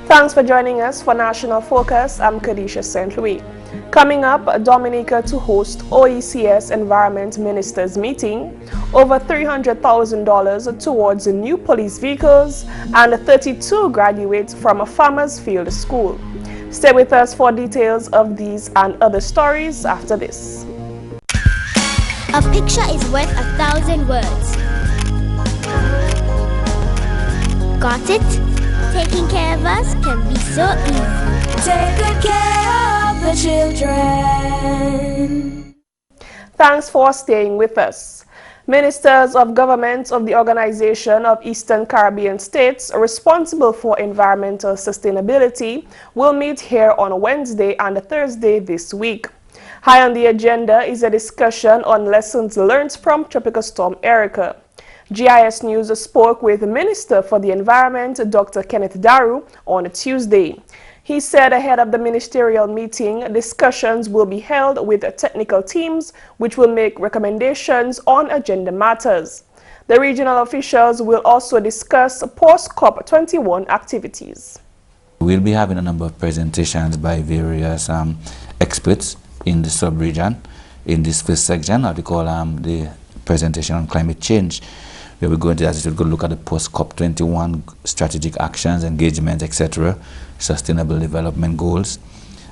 Thanks for joining us for National Focus. I'm Kerdisha St. Louis. Coming up, Dominica to host OECS Environment Ministers Meeting, over $300,000 towards new police vehicles, and 32 graduates from a farmers field school. Stay with us for details of these and other stories after this. A picture is worth 1,000 words. Got it? Taking care of us can be so easy. Take good care of the children. Thanks for staying with us. Ministers of government of the Organization of Eastern Caribbean States responsible for environmental sustainability will meet here on Wednesday and Thursday this week. High on the agenda is a discussion on lessons learned from Tropical Storm Erica. GIS News spoke with the Minister for the Environment, Dr. Kenneth Daru, on Tuesday. He said ahead of the ministerial meeting, discussions will be held with technical teams which will make recommendations on agenda matters. The regional officials will also discuss post-COP21 activities. We'll be having a number of presentations by various experts in the sub-region. In this first section, what we call the presentation on climate change, where we're going to look at the post-COP21 strategic actions, engagement, etc., sustainable development goals,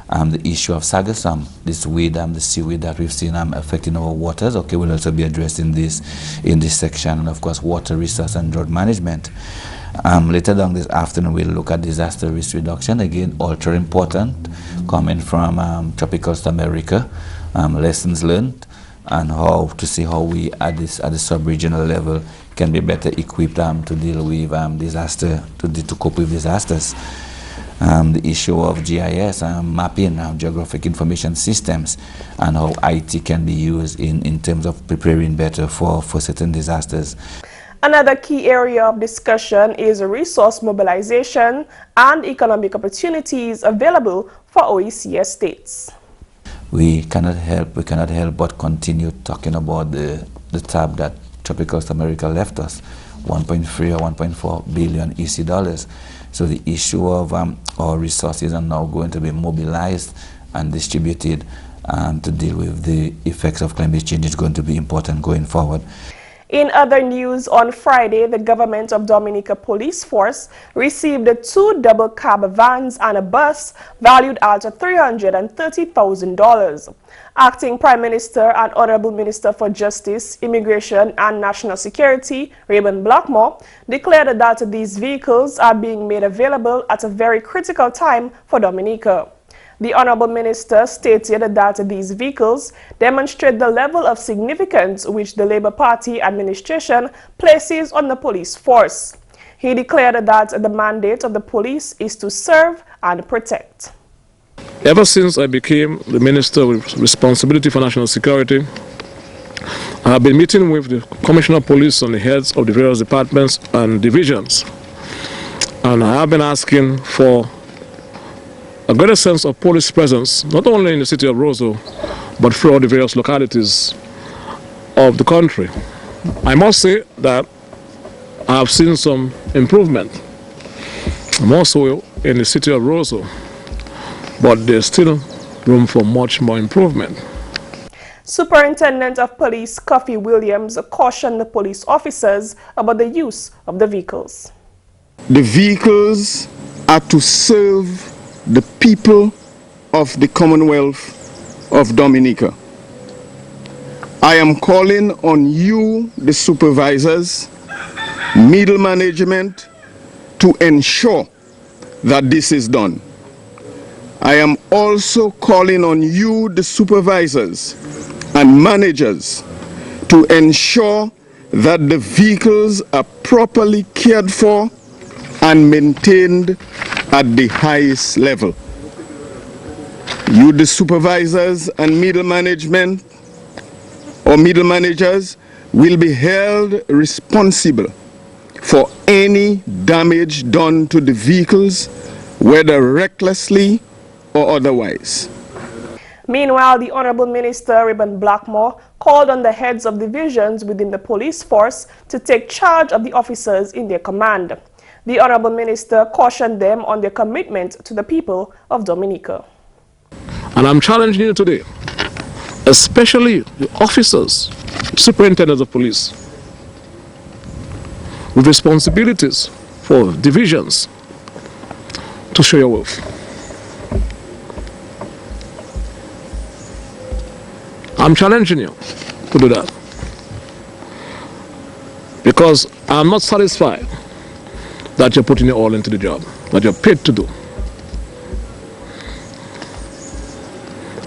the issue of sargassum, this weed, the seaweed that we've seen affecting our waters. Okay, we'll also be addressing this in this section, and of course, water resource and drought management. Later down this afternoon, we'll look at disaster risk reduction, again, ultra important, coming from Tropical Storm Erica, lessons learned, and how to see how we at the sub-regional level can be better equipped to deal with disaster, to cope with disasters. The issue of GIS, mapping geographic information systems, and how IT can be used in terms of preparing better for certain disasters. Another key area of discussion is resource mobilization and economic opportunities available for OECS states. We cannot help but continue talking about the tab that Tropical Storm Erica left us, 1.3 or 1.4 billion EC dollars. So the issue of our resources are now going to be mobilized and distributed to deal with the effects of climate change is going to be important going forward. In other news, on Friday, the government of Dominica Police Force received 2 double cab vans and a bus valued at $330,000. Acting Prime Minister and Honorable Minister for Justice, Immigration and National Security, Raymond Blackmore, declared that these vehicles are being made available at a very critical time for Dominica. The Honorable Minister stated that these vehicles demonstrate the level of significance which the Labour Party administration places on the police force. He declared that the mandate of the police is to serve and protect. Ever since I became the Minister with responsibility for national security, I have been meeting with the Commissioner of Police and the heads of the various departments and divisions. And I have been asking for a greater sense of police presence, not only in the city of Roseau, but throughout the various localities of the country. I must say that I have seen some improvement. I'm also in the city of Roseau, but there's still room for much more improvement. Superintendent of Police Coffee Williams cautioned the police officers about the use of the vehicles. The vehicles are to serve the people of the Commonwealth of Dominica. I am calling on you, the supervisors, middle management, to ensure that this is done. I am also calling on you, the supervisors and managers, to ensure that the vehicles are properly cared for and maintained at the highest level. You, the supervisors and middle management or middle managers, will be held responsible for any damage done to the vehicles, whether recklessly or otherwise. Meanwhile, the Honorable Minister Raymond Blackmore called on the heads of divisions within the police force to take charge of the officers in their command. The Honorable Minister cautioned them on their commitment to the people of Dominica. And I'm challenging you today, especially the officers, superintendents of police, with responsibilities for divisions, to show your worth. I'm challenging you to do that, because I'm not satisfied that you're putting it all into the job that you're paid to do.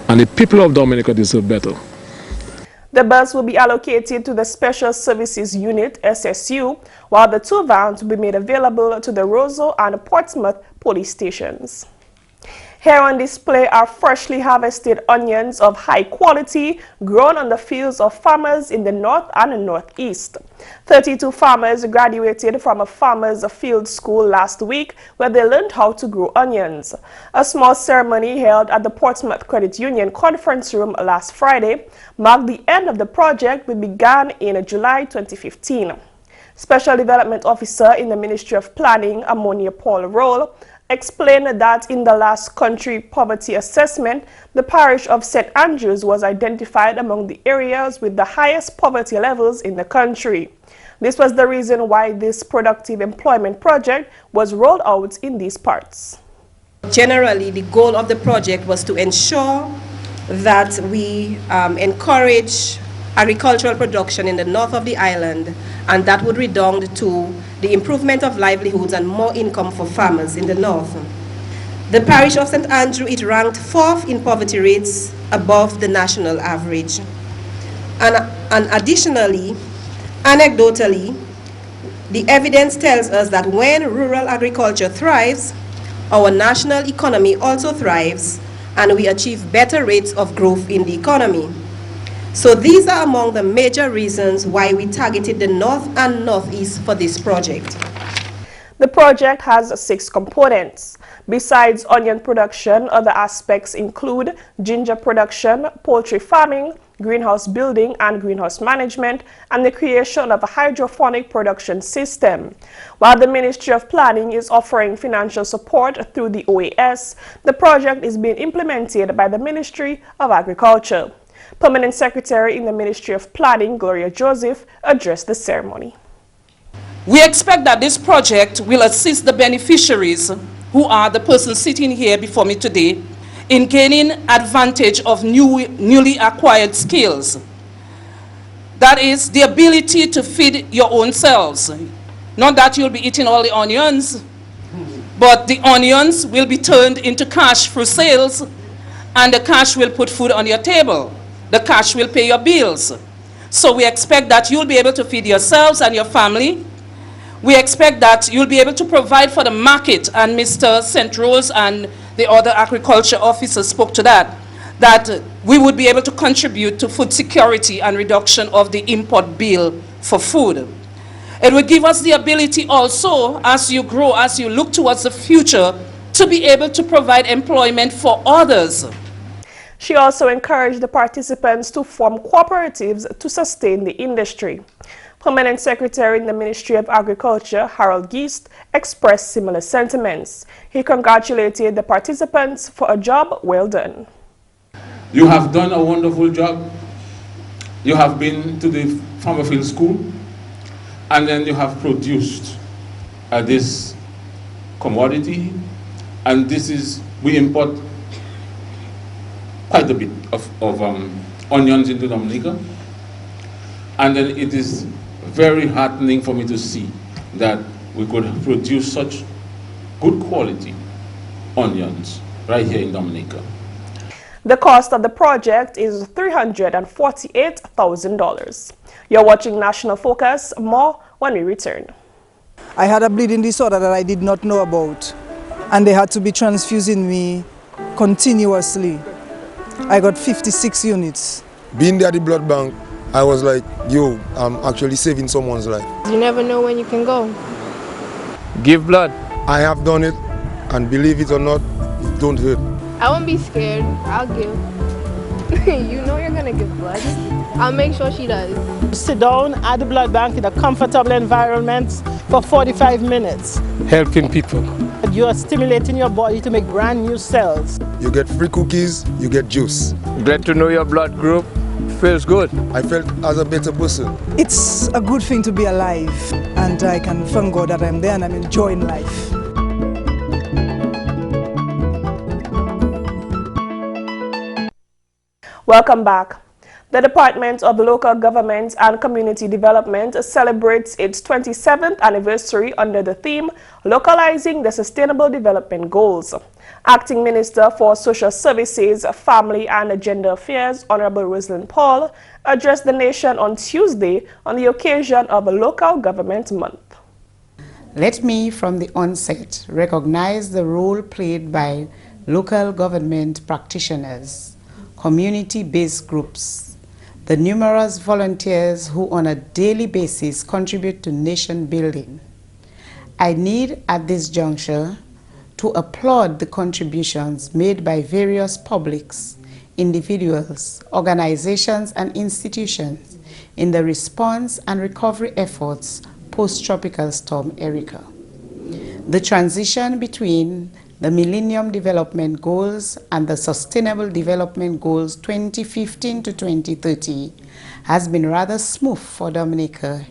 And the people of Dominica deserve better. The bus will be allocated to the Special Services Unit, SSU, while the 2 vans will be made available to the Roseau and Portsmouth police stations. Here on display are freshly harvested onions of high quality grown on the fields of farmers in the north and northeast. 32 farmers graduated from a farmers field school last week where they learned how to grow onions. A small ceremony held at the Portsmouth Credit Union conference room last Friday marked the end of the project which began in July 2015. Special Development Officer in the Ministry of Planning, Ammonia Paul Roll, explained that in the last country poverty assessment, the parish of St. Andrews was identified among the areas with the highest poverty levels in the country. This was the reason why this productive employment project was rolled out in these parts. Generally, the goal of the project was to ensure that we encourage agricultural production in the north of the island, and that would redound to the improvement of livelihoods and more income for farmers in the north. The parish of St. Andrew, it ranked 4th in poverty rates above the national average. And additionally, anecdotally, the evidence tells us that when rural agriculture thrives, our national economy also thrives, and we achieve better rates of growth in the economy. So these are among the major reasons why we targeted the north and northeast for this project. The project has 6 components. Besides onion production, other aspects include ginger production, poultry farming, greenhouse building and greenhouse management, and the creation of a hydroponic production system. While the Ministry of Planning is offering financial support through the OES, the project is being implemented by the Ministry of Agriculture. Permanent Secretary in the Ministry of Planning, Gloria Joseph, addressed the ceremony. We expect that this project will assist the beneficiaries, who are the persons sitting here before me today, in gaining advantage of newly acquired skills. That is the ability to feed your own selves. Not that you'll be eating all the onions, but the onions will be turned into cash for sales, and the cash will put food on your table. The cash will pay your bills. So we expect that you'll be able to feed yourselves and your family. We expect that you'll be able to provide for the market, and Mr. St. Rose and the other agriculture officers spoke to that we would be able to contribute to food security and reduction of the import bill for food. It will give us the ability also, as you grow, as you look towards the future, to be able to provide employment for others. She also encouraged the participants to form cooperatives to sustain the industry. Permanent Secretary in the Ministry of Agriculture, Harold Geist, expressed similar sentiments. He congratulated the participants for a job well done. You have done a wonderful job. You have been to the farmer field school, and then you have produced this commodity, and this is, we import quite a bit of onions into Dominica, and then it is very heartening for me to see that we could produce such good quality onions right here in Dominica. The cost of the project is $348,000. You're watching National Focus. More when we return. I had a bleeding disorder that I did not know about, and they had to be transfusing me continuously. I got 56 units. Being there at the blood bank, I was like, yo, I'm actually saving someone's life. You never know when you can go. Give blood. I have done it, and believe it or not, it don't hurt. I won't be scared. I'll give. You know you're gonna give blood. I'll make sure she does. Sit down at the blood bank in a comfortable environment for 45 minutes. Helping people. You are stimulating your body to make brand new cells. You get free cookies, you get juice. Glad to know your blood group. Feels good. I felt as a better person. It's a good thing to be alive, and I can thank God that I'm there and I'm enjoying life. Welcome back. The Department of Local Government and Community Development celebrates its 27th anniversary under the theme, Localizing the Sustainable Development Goals. Acting Minister for Social Services, Family and Gender Affairs, Honorable Rosalind Paul, addressed the nation on Tuesday on the occasion of Local Government Month. Let me, from the onset, recognize the role played by local government practitioners, community-based groups, the numerous volunteers who on a daily basis contribute to nation building. I need at this juncture to applaud the contributions made by various publics, individuals, organizations and institutions in the response and recovery efforts post-tropical storm Erika. The transition between the Millennium Development Goals and the Sustainable Development Goals 2015 to 2030 has been rather smooth for Dominica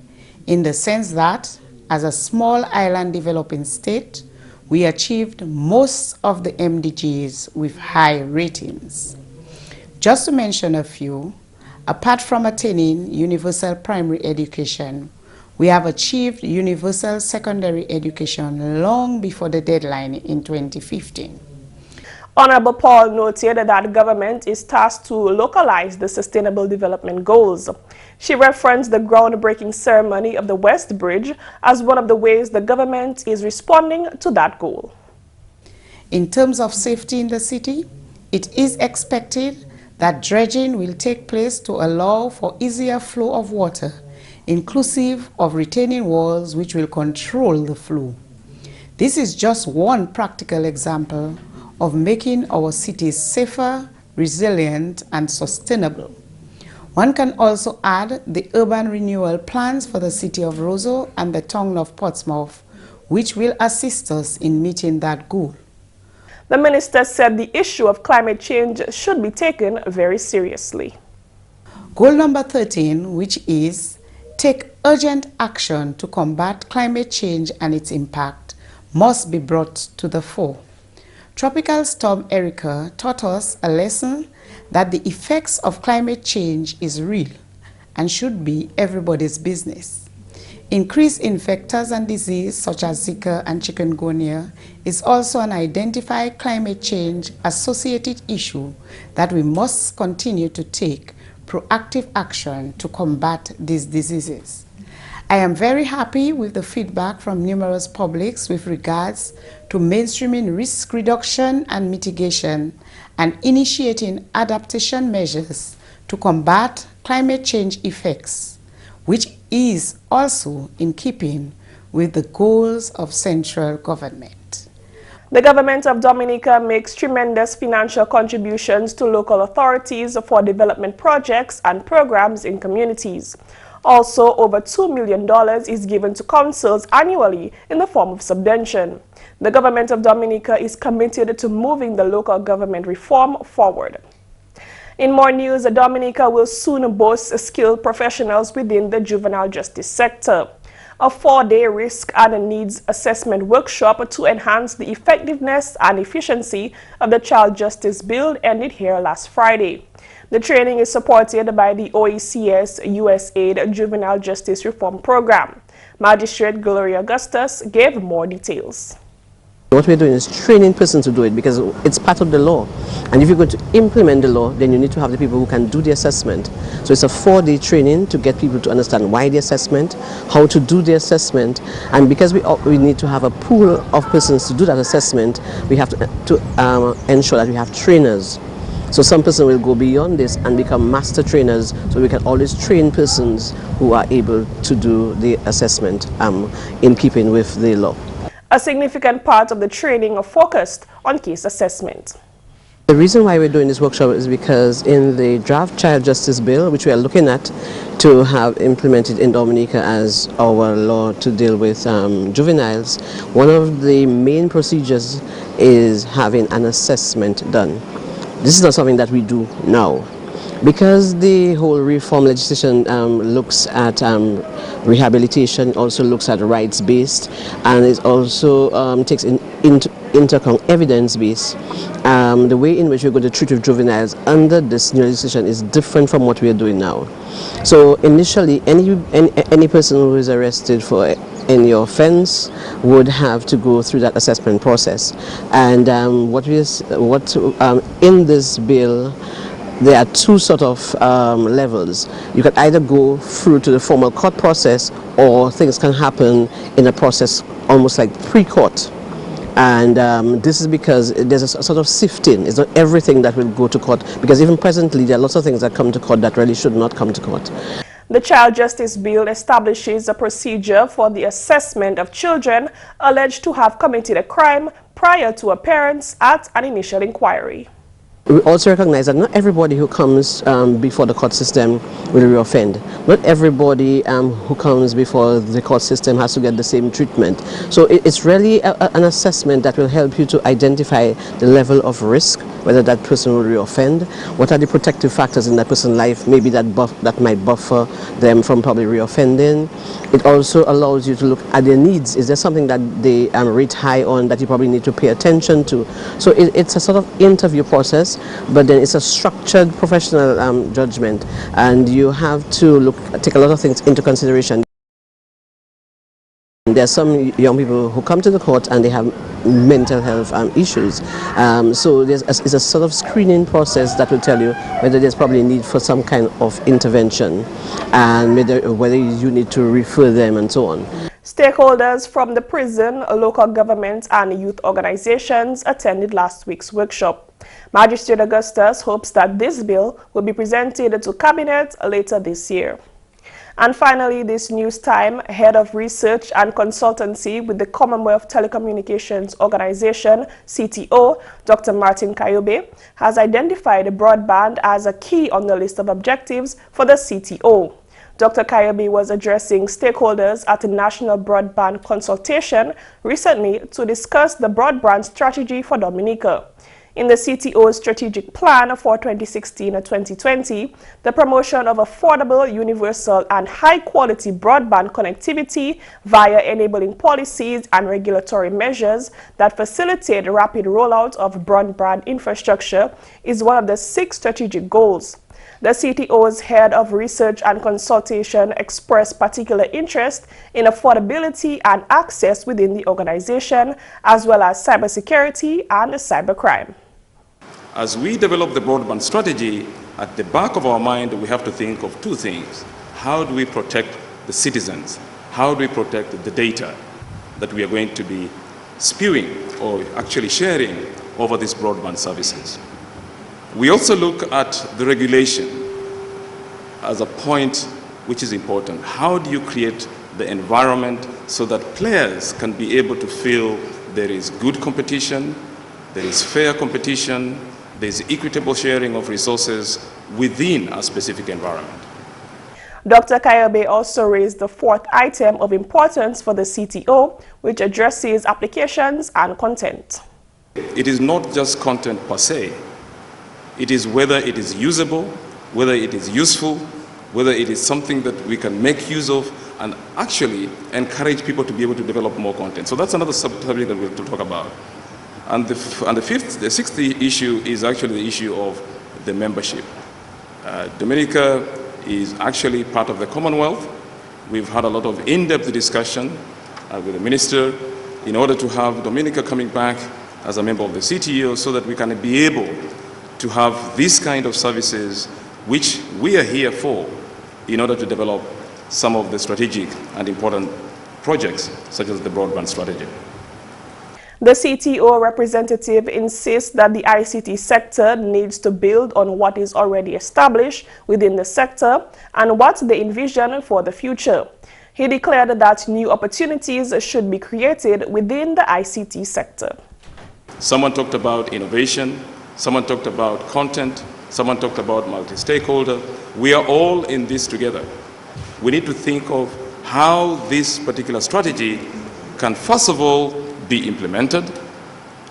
in the sense that, as a small island developing state, we achieved most of the MDGs with high ratings. Just to mention a few, apart from attaining universal primary education, we have achieved universal secondary education long before the deadline in 2015. Honorable Paul noted that government is tasked to localize the Sustainable Development Goals. She referenced the groundbreaking ceremony of the West Bridge as one of the ways the government is responding to that goal. In terms of safety in the city, it is expected that dredging will take place to allow for easier flow of water, inclusive of retaining walls which will control the flow. This is just one practical example of making our cities safer, resilient, and sustainable. One can also add the urban renewal plans for the city of Roseau and the town of Portsmouth, which will assist us in meeting that goal. The minister said the issue of climate change should be taken very seriously. Goal number 13, which is take urgent action to combat climate change and its impact, must be brought to the fore. Tropical Storm Erika taught us a lesson that the effects of climate change is real and should be everybody's business. Increase in vectors and disease such as Zika and chikungunya is also an identified climate change associated issue that we must continue to take proactive action to combat these diseases. I am very happy with the feedback from numerous publics with regards to mainstreaming risk reduction and mitigation and initiating adaptation measures to combat climate change effects, which is also in keeping with the goals of central government. The government of Dominica makes tremendous financial contributions to local authorities for development projects and programs in communities. Also, over $2 million is given to councils annually in the form of subvention. The government of Dominica is committed to moving the local government reform forward. In more news, Dominica will soon boast skilled professionals within the juvenile justice sector. A 4-day risk and needs assessment workshop to enhance the effectiveness and efficiency of the Child Justice Bill ended here last Friday. The training is supported by the OECS USAID Juvenile Justice Reform Program. Magistrate Gloria Augustus gave more details. What we're doing is training persons to do it because it's part of the law. And if you're going to implement the law, then you need to have the people who can do the assessment. So it's a 4-day training to get people to understand why the assessment, how to do the assessment, and because we need to have a pool of persons to do that assessment, we have to ensure that we have trainers. So some person will go beyond this and become master trainers, so we can always train persons who are able to do the assessment in keeping with the law. A significant part of the training focused on case assessment. The reason why we're doing this workshop is because in the draft child justice bill, which we are looking at to have implemented in Dominica as our law to deal with juveniles, one of the main procedures is having an assessment done. This is not something that we do now. Because the whole reform legislation looks at rehabilitation, also looks at rights-based, and it also takes into account evidence-based. The way in which we're going to treat with juveniles under this new legislation is different from what we are doing now. So initially, any person who is arrested for any offense would have to go through that assessment process. And in this bill, there are two sort of levels. You can either go through to the formal court process, or things can happen in a process almost like pre-court. And this is because there's a sort of sifting. It's not everything that will go to court, because even presently there are lots of things that come to court that really should not come to court. The Child Justice Bill establishes a procedure for the assessment of children alleged to have committed a crime prior to appearance at an initial inquiry. We also recognize that not everybody who comes before the court system will reoffend. Not everybody who comes before the court system has to get the same treatment. So it's really an assessment that will help you to identify the level of risk, whether that person will reoffend, what are the protective factors in that person's life, maybe that might buffer them from probably reoffending. It also allows you to look at their needs. Is there something that they rate high on that you probably need to pay attention to? So it's a sort of interview process, but then it's a structured professional judgment, and you have to take a lot of things into consideration. There are some young people who come to the court and they have mental health issues. So it's a sort of screening process that will tell you whether there's probably a need for some kind of intervention, and whether you need to refer them and so on. Stakeholders from the prison, local government and youth organizations attended last week's workshop. Magistrate Augustus hopes that this bill will be presented to Cabinet later this year. And finally, this news time, Head of Research and Consultancy with the Commonwealth Telecommunications Organization, CTO, Dr. Martin Kayobe, has identified broadband as a key on the list of objectives for the CTO. Dr. Kayobe was addressing stakeholders at a national broadband consultation recently to discuss the broadband strategy for Dominica. In the CTO's strategic plan for 2016-2020, the promotion of affordable, universal and high-quality broadband connectivity via enabling policies and regulatory measures that facilitate rapid rollout of broadband infrastructure is one of the 6 strategic goals. The CTO's head of research and consultation expressed particular interest in affordability and access within the organization, as well as cybersecurity and cybercrime. As we develop the broadband strategy, at the back of our mind, we have to think of 2 things. How do we protect the citizens? How do we protect the data that we are going to be spewing or actually sharing over these broadband services? We also look at the regulation as a point which is important. How do you create the environment so that players can be able to feel there is good competition, there is fair competition, there is equitable sharing of resources within a specific environment? Dr. Kayobe also raised the 4th item of importance for the CTO, which addresses applications and content. It is not just content per se. It is whether it is usable, whether it is useful, whether it is something that we can make use of and actually encourage people to be able to develop more content. So that's another subject that we'll talk about. And the 6th issue is actually the issue of the membership. Dominica is actually part of the Commonwealth. We've had a lot of in-depth discussion with the minister in order to have Dominica coming back as a member of the CTO so that we can be able to have this kind of services which we are here for in order to develop some of the strategic and important projects such as the broadband strategy. The CTO representative insists that the ICT sector needs to build on what is already established within the sector and what they envision for the future. He declared that new opportunities should be created within the ICT sector. Someone talked about innovation, someone talked about content, someone talked about multi-stakeholder. We are all in this together. We need to think of how this particular strategy can first of all be implemented,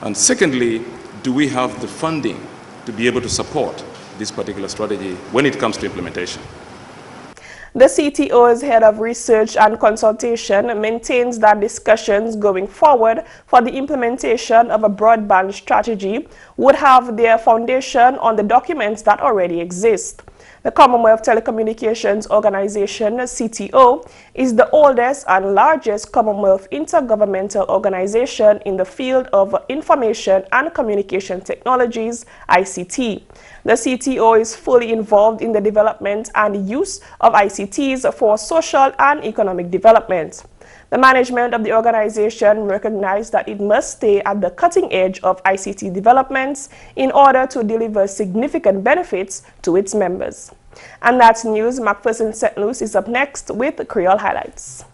and secondly, do we have the funding to be able to support this particular strategy when it comes to implementation. The CTO's head of research and consultation maintains that discussions going forward for the implementation of a broadband strategy would have their foundation on the documents that already exist. The Commonwealth Telecommunications Organization, CTO, is the oldest and largest Commonwealth intergovernmental organization in the field of information and communication technologies, ICT. The CTO is fully involved in the development and use of ICTs for social and economic development. The management of the organization recognized that it must stay at the cutting edge of ICT developments in order to deliver significant benefits to its members. And that's news. McPherson St. Luce is up next with Creole Highlights.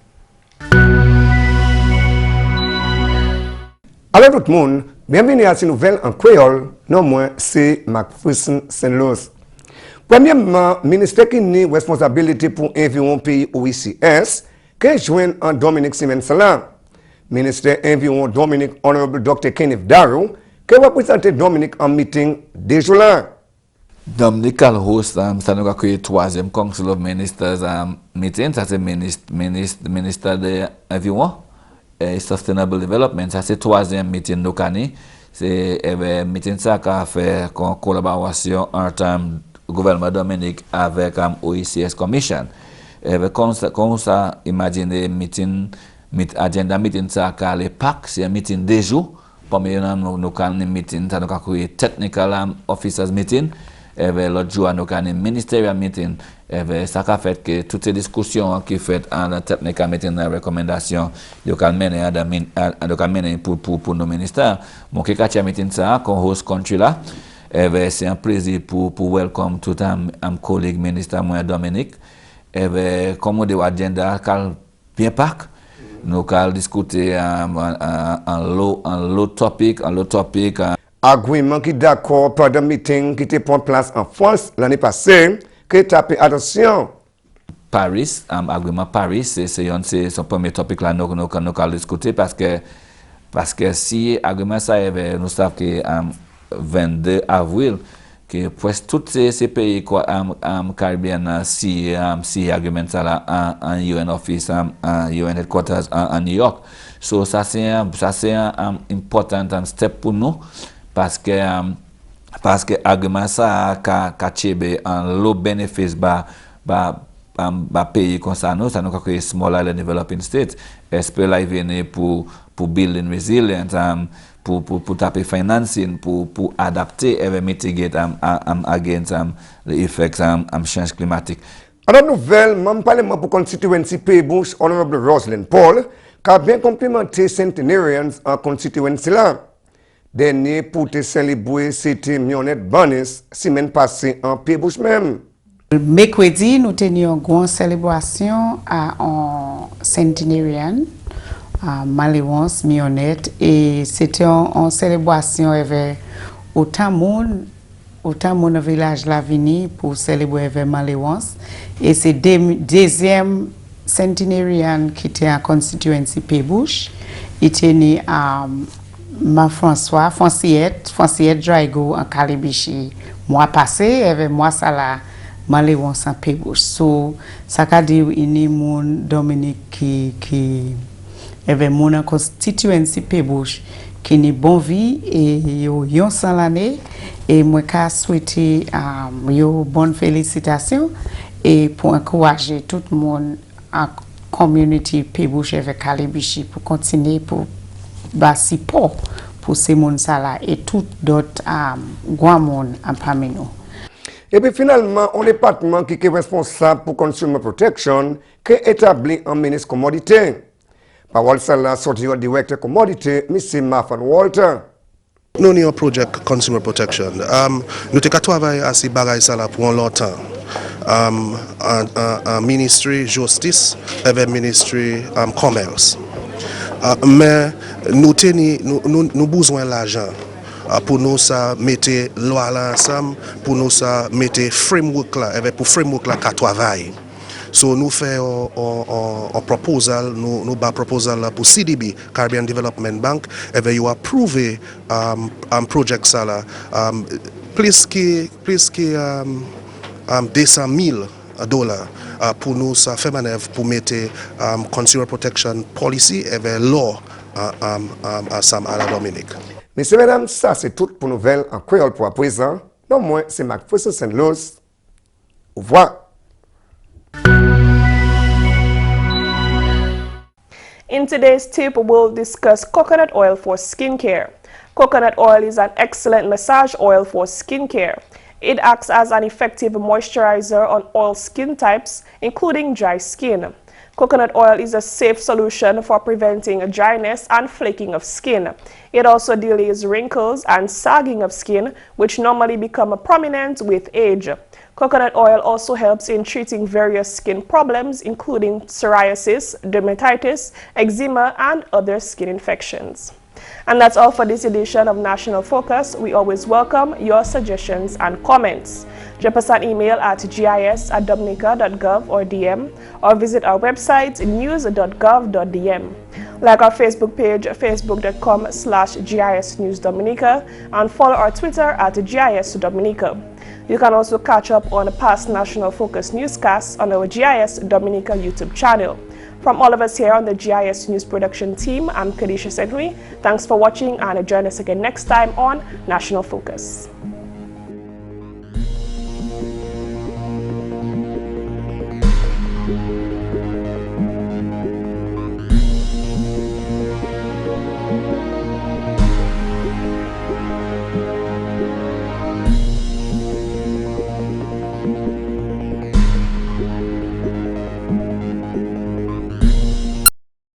Alors tout le monde, bienvenue à cette nouvelle en créole. Non moi, c'est McPherson St. Luce. Premièrement, ministère qui a responsabilité pour environ pays OECS, que joint en Dominique semaine cela. Ministère environ Dominique Honorable Dr. Kenneth Darrow, qui représente Dominique en meeting des jours là. Dominique a host ça nous a créé troisième Council of Ministers meeting, ça c'est ministre de environ et Sustainable Development, ça c'est troisième meeting nous cani, c'est meeting ça qui a fait en collaboration en termes gouvernement Dominique avec OECS Commission. Comme ça, imaginez agenda meeting ça qu'à l'époque, c'est un meeting des jours. Parmi nous avons un meeting, ça nous a créé technical officers meeting. L'autre jour, nous avons un ministerial meeting. Ça a fait que toutes ces discussions qui fait en technical meeting, la recommandation, nous avons mené pour nos ministères. Mon quatrième meeting ça, qu'on host country là. C'est un plaisir pour welcome tout un collègue ministre moi Dominique. Comme de agenda cal bien pack nous cal discuter en low topic Agreement qui d'accord par le meeting qui était pris en place en France l'année passée que tapé attention Paris agreement Paris c'est son premier topic là nous cal discuter parce que si agreement ça nous savons que 22 avril que presque tous ces pays caribéens si agreement ça là en UN office en UN headquarters en New York. So ça c'est un important step pour nous parce que agreement ça ka chebe en low benefits ba pays comme ça nous créer small island developing states espère la venir pour building resilience pour taper financing pour adapter et mitigate against the effects change climatique. Alors nouvelle, même parlement pour constituency Pays-Bouche, Honorable Rosalind Paul, qui a bien complimenté centenarians en constituency là. Dernier pour te célébrer c'était Mionnette Bonnis, semaine passée en Pays-Bouche même. Mercredi, nous tenions une grande célébration en centenarian. Maléwance, Mionnette, et c'était en célébration avec autant de village la vini pour célébrer avec Maléwance, et c'est deuxième centenarian qui était en constituency Pays-Bouche. Il était né à Fonciette Drago en Kerdisha mois passé, avec moi ça la Maléwance en Pays-Bouche. So ça veut dire il y a mon Dominique qui avec mon constituency Pays-Bouche qui ni bon vie et yo sans l'année et moi ka souhaiter yo bonne félicitations et pour encourager tout le monde en community Pays-Bouche avec Kerdisha pour continuer pour support pour ces monde ça là et tout d'autres grand monde en parmi nous. Et puis finalement, on département qui est responsable pour Consumer Protection qui est établi en ministre commodité. Parole ça là sorti au directeur commodité, M. Marfan Walter. Nous avons un projet Consumer Protection. Nous avons travaillé à ces bagages là pour longtemps. En ministry justice et ministry commerce. Mais nous avons besoin d'argent pour nous ça mettre loi là ensemble, pour nous ça mettre framework là, avec pour framework là qu'à travailler. So nous faisons un proposal, nous bas proposal pour CDB, Caribbean Development Bank, et vous approuvé un projet ça là, plus que $200,000 pour nous ça fait manœuvre pour mettre consumer protection policy et law ensemble à la Dominique. Messieurs, mesdames, ça c'est tout pour nouvelles en créole pour à présent. Non, moi, c'est McPherson St. Luce. Au revoir. In today's tip, we'll discuss coconut oil for skincare. Coconut oil is an excellent massage oil for skincare. It acts as an effective moisturizer on all skin types, including dry skin. Coconut oil is a safe solution for preventing dryness and flaking of skin. It also delays wrinkles and sagging of skin, which normally become prominent with age. Coconut oil also helps in treating various skin problems, including psoriasis, dermatitis, eczema, and other skin infections. And that's all for this edition of National Focus. We always welcome your suggestions and comments. Drop us an email at gis@dominica.gov or DM, or visit our website news.gov.dm. Like our Facebook page, facebook.com/GIS News Dominica, and follow our Twitter at GIS Dominica. You can also catch up on past National Focus newscasts on our GIS Dominica YouTube channel. From all of us here on the GIS News Production team, I'm Kerdisha. Thanks for watching, and join us again next time on National Focus.